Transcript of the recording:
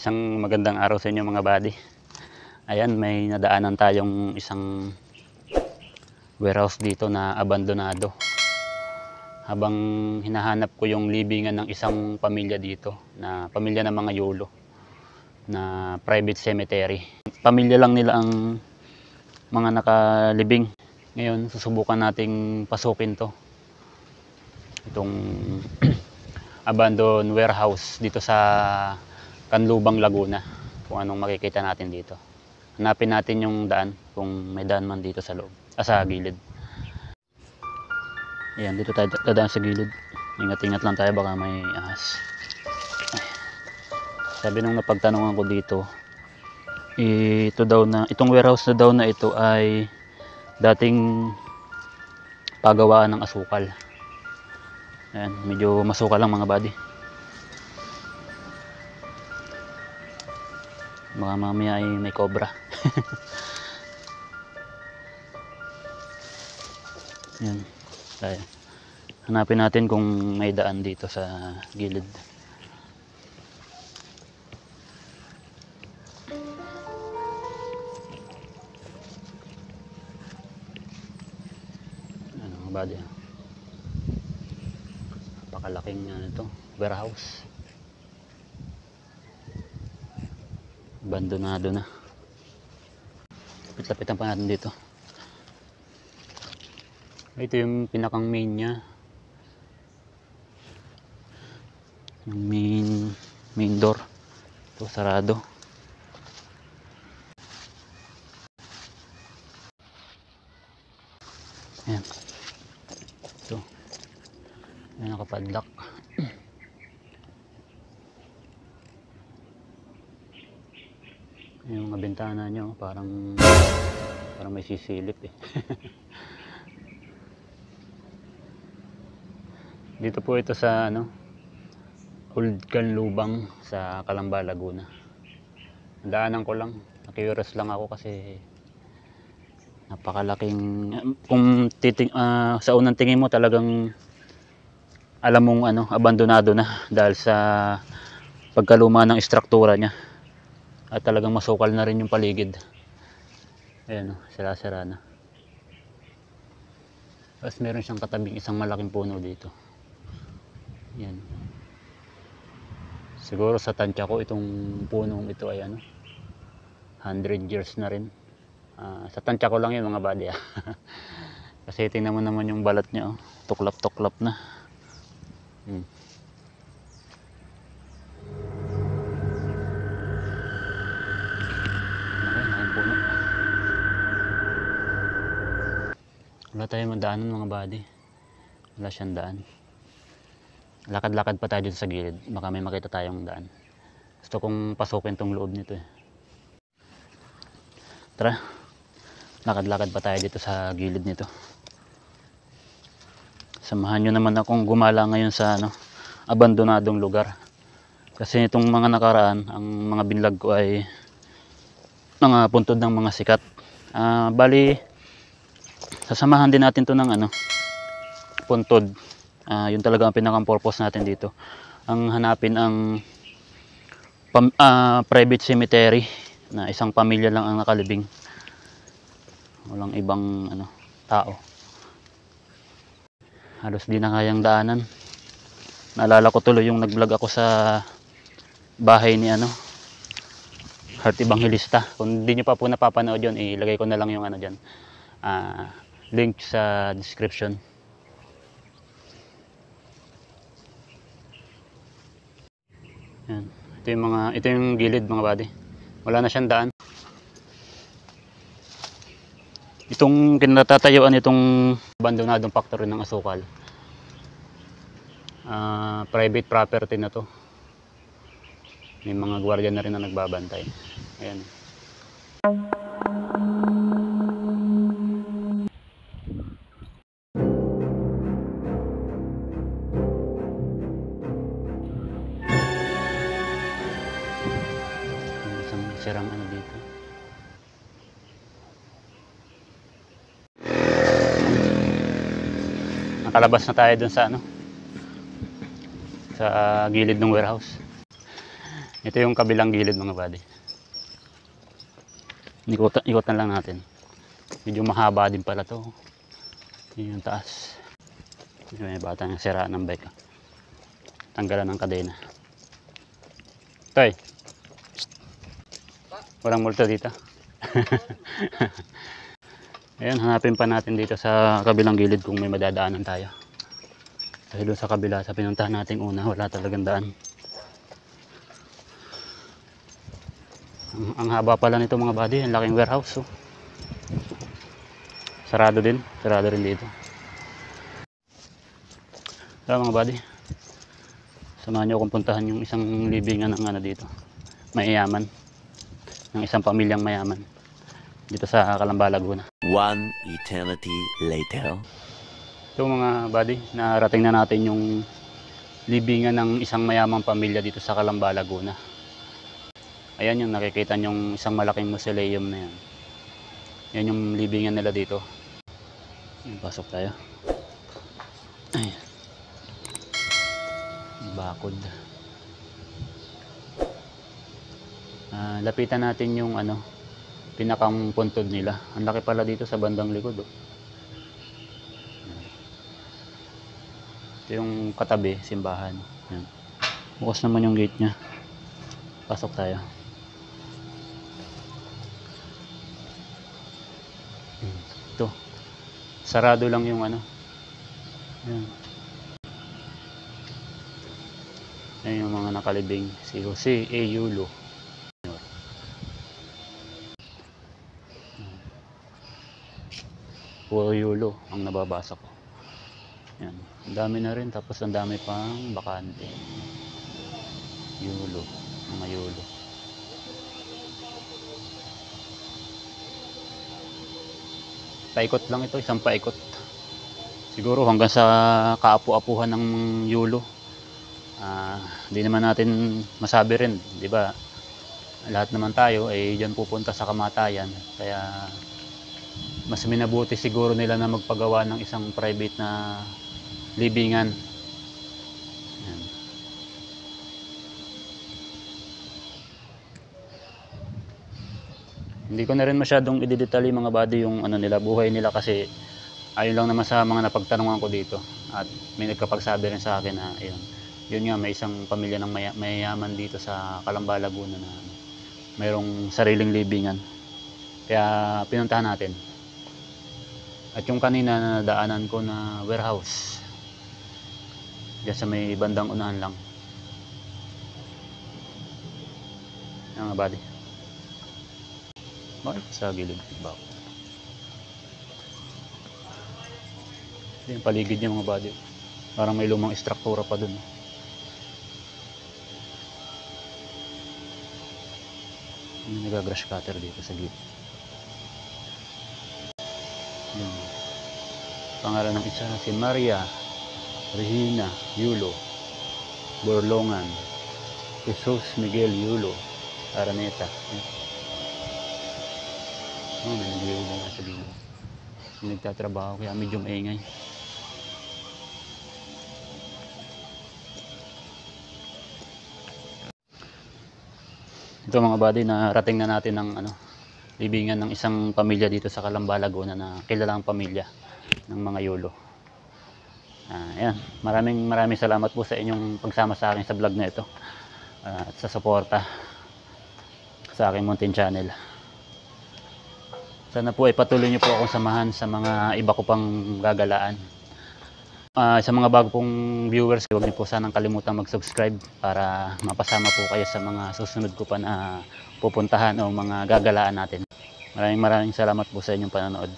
Isang magandang araw sa inyo mga buddy. Ayan, may nadaanan tayong isang warehouse dito na abandonado. Habang hinahanap ko yung libingan ng isang pamilya dito, na pamilya ng mga YOLO, na private cemetery. Pamilya lang nila ang mga nakalibing. Ngayon, susubukan nating pasukin to. Itong abandoned warehouse dito sa Canlubang, Laguna. Kung anong makikita natin dito. Hanapin natin yung daan, kung may daan man dito sa loob, sa gilid. Ayan, dito tayo dadaan sa gilid. Ingat-ingat lang tayo, baka may ahas. Ay. Sabi nung napagtanungan ko dito, ito daw na, itong warehouse na daw na ito ay dating pagawaan ng asukal. Ayan, medyo masukal lang mga buddy. Baka mamaya ay may cobra. Yan. Tayo. Hanapin natin kung may daan dito sa gilid. Ano mga buddy? Napakalaking ito, warehouse. Abandonado na. Lapit-lapitan pa natin dito. Ito yung pinakang main nya. Yung main door. Ito sarado. Ayan. Ito. Ayan, nakapadlock. Yung mga bintana nyo parang may sisilip eh. Dito po ito sa Old Canlubang sa Calamba, Laguna. Daanan ko lang, nakiuras lang ako kasi napakalaking, kung sa unang tingin mo talagang alam mong abandonado na dahil sa pagkaluma ng istruktura niya. At talagang masukal na rin yung paligid. Ayan, sira-sira na. Tapos meron siyang katabing isang malaking puno dito. Yan. Siguro sa tansya ko itong punong ito ay 100 years na rin. Sa tansya ko lang yun mga buddy. Kasi tingnan mo naman yung balat niya, tuklap-tuklap na. Puno. Wala tayong madaanan mga buddy. Wala siyang daan. Lakad-lakad pa tayo dito sa gilid. Baka may makita tayong daan. Gusto kong pasukin tong loob nito eh. Tara. Lakad-lakad pa tayo dito sa gilid nito. Samahan nyo naman akong gumala ngayon sa abandonadong lugar. Kasi itong mga nakaraan, ang mga binlog ko ay mga puntod ng mga sikat. Bali sasamahan din natin to ng puntod. Yun talaga ang pinakang purpose natin dito. Ang hanapin ang private cemetery na isang pamilya lang ang nakalibing. Walang ibang tao. Halos di na kayang daanan. Naalala ko tuloy yung nag-vlog ako sa bahay ni Heart Evangelista. Kung hindi nyo pa po napapanood yun, ilagay ko na lang yung dyan. Link sa description. Yan. Ito yung gilid mga buddy. Wala na siyang daan. Itong kinatatayuan itong abandonadong factory ng asukal. Private property na to. May mga gwardiya na rin na nagbabantay. Ayan. Isang sirang dito. Nakalabas na tayo dun sa sa gilid ng warehouse. Ito yung kabilang gilid mga buddy. Ikutan lang natin. Medyo mahaba din pala to. Yun yung taas. May bata ng siraan ng bike. Tanggalan ng kadena. Toy. Walang multo dito. Ayan, hanapin pa natin dito sa kabilang gilid kung may madadaanan tayo. Kasi doon sa kabila, sa pinuntahan natin una, wala talagang daan. Ang haba pala nito mga buddy, ang laking warehouse. Oh. Sarado rin dito. So mga buddy, samahan nyo akong puntahan yung isang libingan ng dito, mayayaman, ng isang pamilyang mayaman dito sa Calamba, Laguna. One eternity later. So mga buddy, narating na natin yung libingan ng isang mayamang pamilya dito sa Calamba, Laguna. Ayan yung nakikita yung isang malaking mausoleum na yan. Yan yung libingan nila dito. Ayan, pasok tayo. Ayan. Bakod. Lapitan natin yung pinakang puntod nila. Ang laki pala dito sa bandang likod. Oh. Ito yung katabi, simbahan. Ayan. Bukas naman yung gate nya. Pasok tayo. Ito. Sarado lang yung Ayan. Ayan yung mga nakalibing. Si Jose A. Yulo. Puro Yulo ang nababasa ko. Yan. Ang dami na rin. Tapos ang dami pang bakante. Yulo. Mga Yulo. Paikot lang ito. Isang paikot. Siguro hanggang sa kaapu-apuhan ng Yulo. Hindi naman natin masabi rin. Diba? Lahat naman tayo ay dyan pupunta sa kamatayan. Kaya mas minabuti siguro nila na magpagawa ng isang private na libingan. Ayan. Hindi ko na rin masyadong i-detalye mga buddy yung nila, buhay nila, kasi ayun lang naman sa mga napagtanungan ko dito. At may nagkapagsabi rin sa akin na yun nga, may isang pamilya ng mayayaman dito sa Calamba, Laguna na mayroong sariling libingan. Kaya pinuntahan natin. At yung kanina na nadaanan ko na warehouse, diyan sa may bandang unahan lang. Yan mga buddy. Bakit sa gilid ba? Yung paligid niya mga buddy. Parang may lumang istruktura pa dun. May nagagrass cutter dito sa gilid. Yan. Pangalan ng isa, si Maria Regina Yulo Borlongan, Jesus Miguel Yulo Araneta. May nagbibigay na sa bilo. Nagtatrabaho kaya medyo maingay. Ito mga buddy, narating na natin ng libingan ng isang pamilya dito sa Calamba, Laguna na kilalang pamilya ng mga Yulo. Ayan, maraming salamat po sa inyong pagsama sa akin sa vlog na ito at sa suporta sa aking Mountain Channel. Sana po ay patuloy niyo po akong samahan sa mga iba ko pang gagalaan. Sa mga bago pong viewers, huwag niyo po sanang kalimutang mag-subscribe para mapasama po kayo sa mga susunod ko pa na pupuntahan o mga gagalaan natin. Maraming salamat po sa inyong panonood.